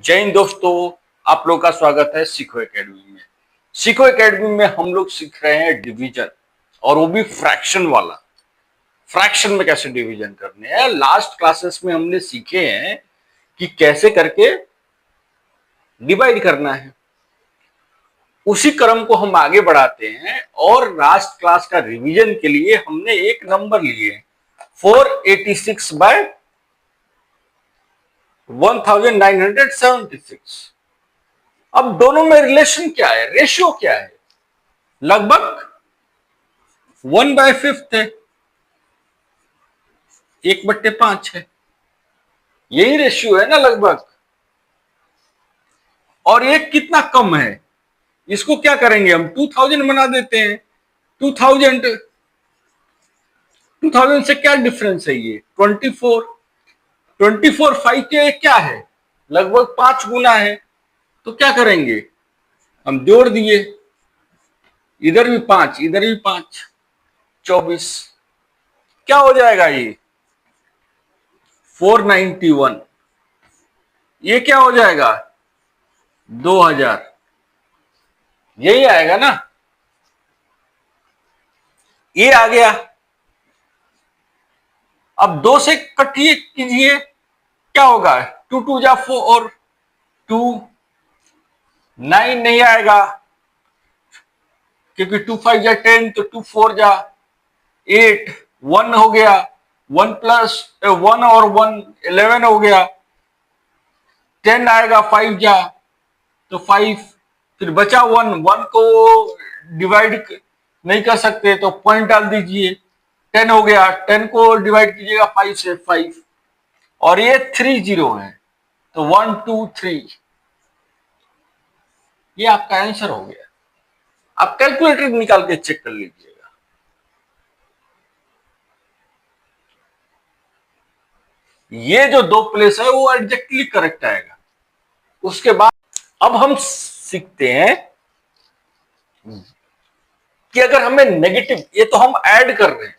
जय हिंद दोस्तों, आप लोग का स्वागत है सीखो एकेडमी में। सीखो एकेडमी में हम लोग सीख रहे हैं डिवीजन, और वो भी फ्रैक्शन वाला। फ्रैक्शन में कैसे डिवीजन करने हैं, लास्ट क्लासेस में हमने सीखे हैं कि कैसे करके डिवाइड करना है। उसी क्रम को हम आगे बढ़ाते हैं और लास्ट क्लास का रिवीजन के लिए हमने एक नंबर लिए 486/1976। अब दोनों में रिलेशन क्या है, रेशियो क्या है? लगभग 1/5 है, 1/5 है। यही रेशियो है ना लगभग। और ये कितना कम है, इसको क्या करेंगे हम 2000 बना देते हैं। 2000 2000 से क्या डिफरेंस है, ये 24 5 के क्या है, लगभग 5 गुना है। तो क्या करेंगे, हम जोड़ दिए, इधर भी 5 इधर भी 5, 24। क्या हो जाएगा ये 491। ये क्या हो जाएगा 2000। यही आएगा ना, ये आ गया। अब 2 से कटिए कीजिए, क्या होगा, 2 2 जा 4 और 2 9 नहीं आएगा, क्योंकि 2 5 जा 10, तो 2 4 जा 8, 1 हो गया, 1 प्लस 1 और 1 11 हो गया। 10 आएगा 5 जा तो 5, फिर बचा 1, 1 को डिवाइड नहीं कर सकते तो पॉइंट डाल दीजिए। 10 हो गया, 10 को डिवाइड कीजिएगा 5 से 5, और ये 3 0 है, तो 1 2 3, ये आपका आंसर हो गया। आप कैलकुलेटर निकाल के चेक कर लीजिएगा। ये जो 2 प्लेस है वो एग्जैक्टली करेक्ट आएगा। उसके बाद अब हम सीखते हैं कि अगर हमें नेगेटिव, ये तो हम ऐड कर रहे हैं,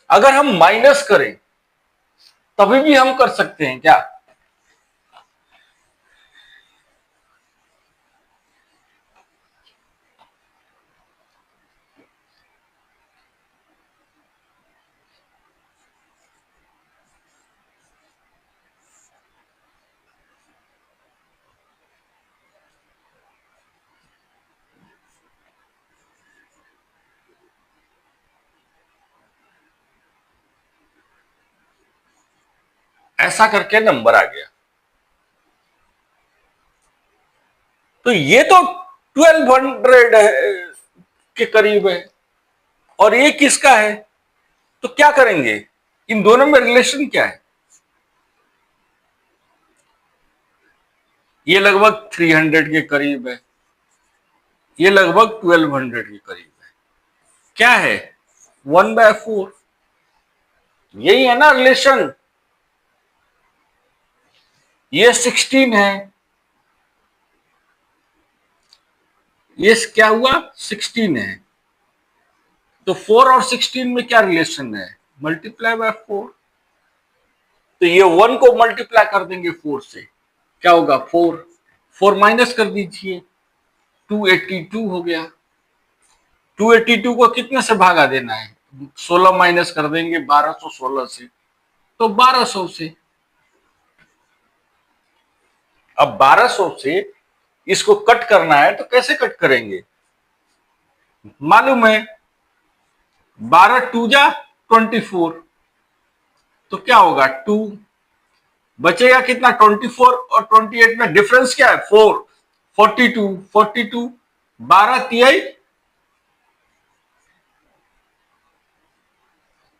अगर हम माइनस करें तभी भी हम कर सकते हैं क्या? ऐसा करके नंबर आ गया, तो ये तो 1200 है, के करीब है, और ये किसका है? तो क्या करेंगे, इन दोनों में रिलेशन क्या है? ये लगभग 300 के करीब है, ये लगभग 1200 के करीब है। क्या है 1/4, यही है ना रिलेशन। ये 16 है, ये क्या हुआ 16 है, तो 4 और 16 में क्या रिलेशन है, मल्टीप्लाई बाय 4। तो ये 1 को मल्टीप्लाई कर देंगे 4 से, क्या होगा 4, 4 माइनस कर दीजिए, 282 हो गया। 282 को कितने से भागा देना है, 16 माइनस कर देंगे 1216 से, तो 1200 से। अब 1200 से इसको कट करना है, तो कैसे कट करेंगे, मालूम है 12 2 जा 24, तो क्या होगा 2 बचेगा कितना, 24 और 28 में डिफरेंस क्या है 4, 42 42, 12 तिहाई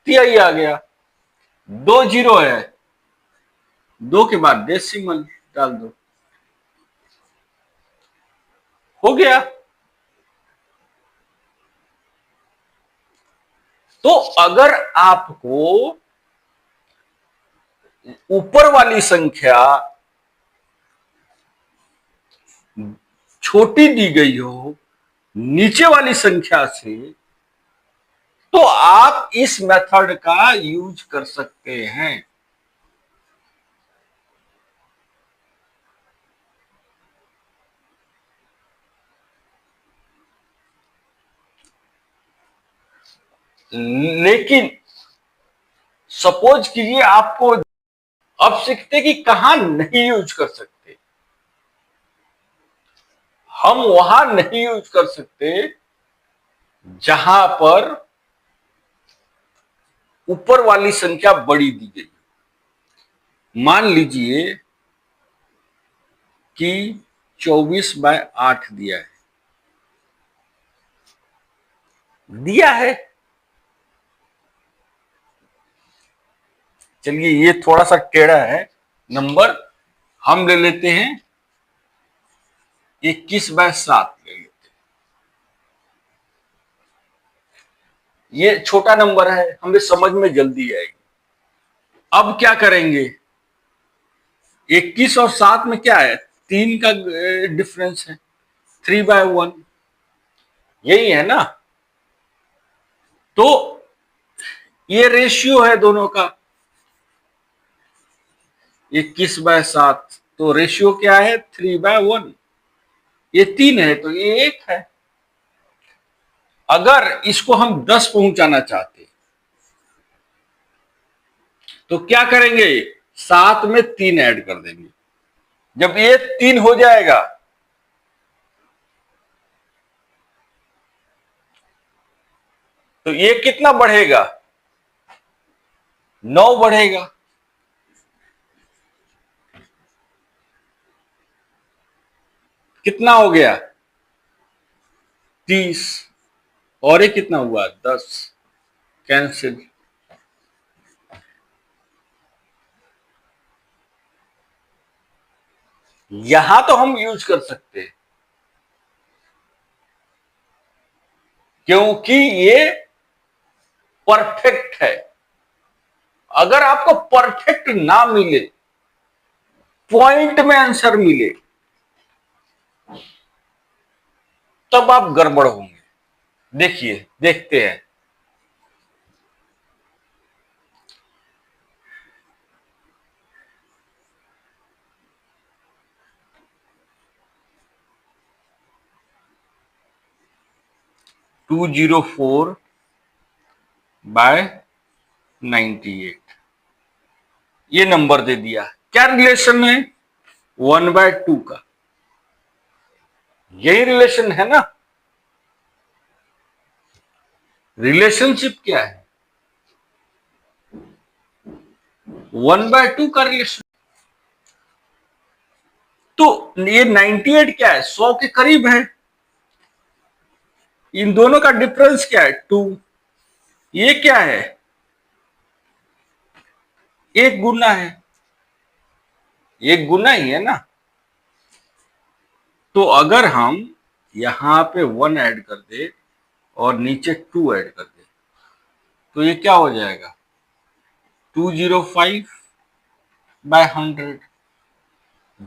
तिहाई आ गया। 2 जीरो है, 2 के बाद डेसिमल डाल दो, हो गया। तो अगर आपको ऊपर वाली संख्या छोटी दी गई हो नीचे वाली संख्या से, तो आप इस मेथड का यूज कर सकते हैं। लेकिन सपोज कीजिए आपको, अब सीखते कि कहां नहीं यूज कर सकते। हम वहां नहीं यूज कर सकते जहां पर ऊपर वाली संख्या बड़ी दी गई। मान लीजिए कि 24/8 दिया है। चलिए ये थोड़ा सा टेढ़ा है नंबर, हम ले लेते हैं 21/7 ले लेते हैं। ये छोटा नंबर है, हमें समझ में जल्दी आएगी। अब क्या करेंगे, 21 और 7 में क्या है, 3 का डिफरेंस है, 3/1, यही है ना। तो ये रेशियो है दोनों का, 21/7, तो रेशियो क्या है, 3/1। ये 3 है तो ये 1 है। अगर इसको हम 10 पहुंचाना चाहते तो क्या करेंगे, 7 में 3 ऐड कर देंगे। जब ये 3 हो जाएगा तो ये कितना बढ़ेगा, 9 बढ़ेगा। कितना हो गया, 30, और ये कितना हुआ, 10, कैंसिल। यहां तो हम यूज कर सकते हैं क्योंकि ये परफेक्ट है। अगर आपको परफेक्ट ना मिले, पॉइंट में आंसर मिले, तब आप गड़बड़ होंगे। देखिए, देखते हैं। टू 204/98, ये नंबर दे दिया। क्या रिलेशन है, 1/2 का, यही रिलेशन है ना। रिलेशनशिप क्या है, 1/2 का रिलेशन। तो ये 98 क्या है, 100 के करीब है। इन दोनों का डिफरेंस क्या है, 2। ये क्या है, 1 गुना है, 1 गुना ही है ना। तो अगर हम यहां पे 1 ऐड कर दे और नीचे 2 ऐड कर दे तो ये क्या हो जाएगा, 205/100।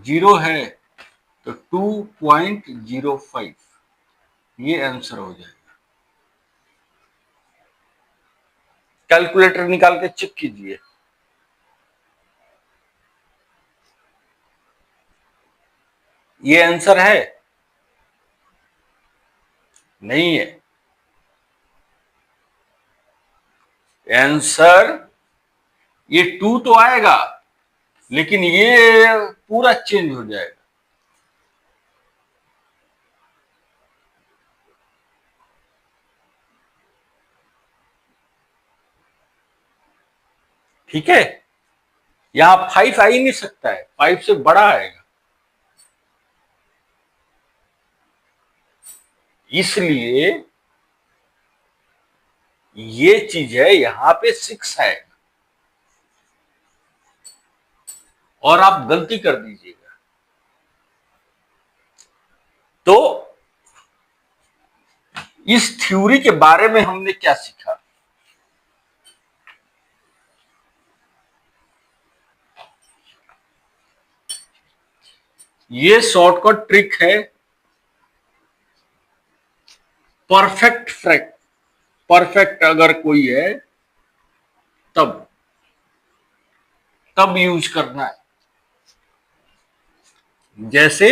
जीरो है तो 2.05, ये आंसर हो जाएगा। कैलकुलेटर निकाल के चेक कीजिए। ये आंसर है, नहीं है आंसर। ये 2 तो आएगा लेकिन ये पूरा चेंज हो जाएगा। ठीक है, यहां 5 आ ही नहीं सकता है, 5 से बड़ा आएगा। इसलिए ये चीज है, यहां पे 6 आएगा और आप गलती कर दीजिएगा। तो इस थ्योरी के बारे में हमने क्या सीखा, ये शॉर्टकट ट्रिक है परफेक्ट फ्रैक्ट। परफेक्ट अगर कोई है तब तब यूज करना है। जैसे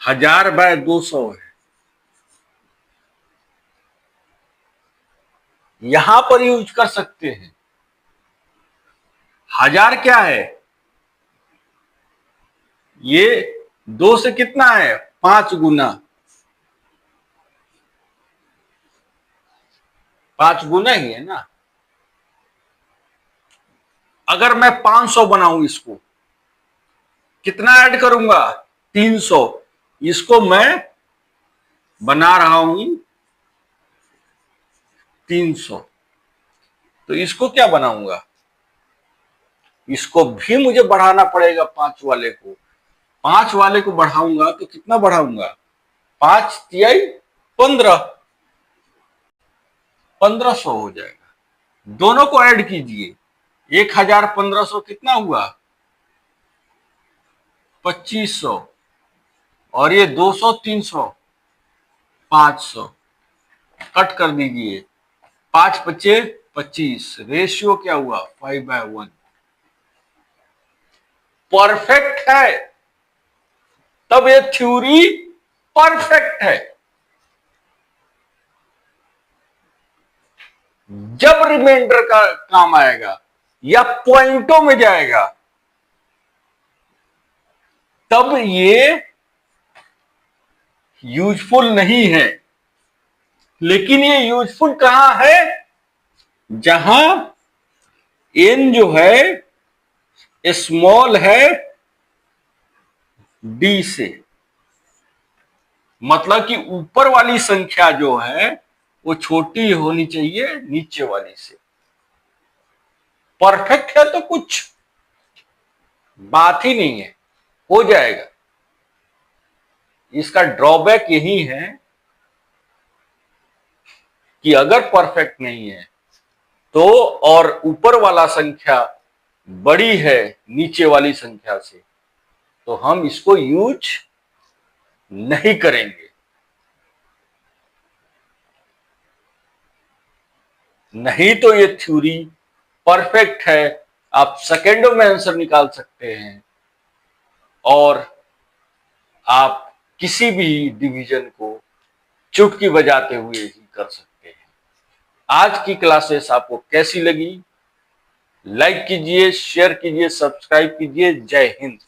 1000/200 है, यहां पर यूज कर सकते हैं। 1000 क्या है, ये 2 से कितना है, 5 गुना, 5 गुना ही है ना। अगर मैं 500 बनाऊं, इसको कितना ऐड करूंगा, 300। इसको मैं बना रहा हूं 300, तो इसको क्या बनाऊंगा, इसको भी मुझे बढ़ाना पड़ेगा 5 वाले को। 5 वाले को बढ़ाऊंगा तो कितना बढ़ाऊंगा, 5 तिहाई 15, 1500 हो जाएगा। दोनों को ऐड कीजिए, 1000 1500 कितना हुआ, 2500, और ये 200 300 500, कट कर दीजिए, 5 पच्चे 25, रेशियो क्या हुआ 5/1। परफेक्ट है, तब ये थ्योरी परफेक्ट है। जब रिमाइंडर का काम आएगा या पॉइंटों में जाएगा, तब ये यूजफुल नहीं है। लेकिन ये यूजफुल कहां है, जहां n जो है स्मॉल है d से, मतलब कि ऊपर वाली संख्या जो है वो छोटी होनी चाहिए नीचे वाली से। परफेक्ट है तो कुछ बात ही नहीं है, हो जाएगा। इसका ड्रॉबैक यही है कि अगर परफेक्ट नहीं है तो, और ऊपर वाला संख्या बड़ी है नीचे वाली संख्या से, तो हम इसको यूज नहीं करेंगे। नहीं तो ये थ्योरी परफेक्ट है, आप सेकेंडों में आंसर निकाल सकते हैं और आप किसी भी डिवीजन को चुटकी बजाते हुए ही कर सकते हैं। आज की क्लासेस आपको कैसी लगी, लाइक कीजिए, शेयर कीजिए, सब्सक्राइब कीजिए। जय हिंद।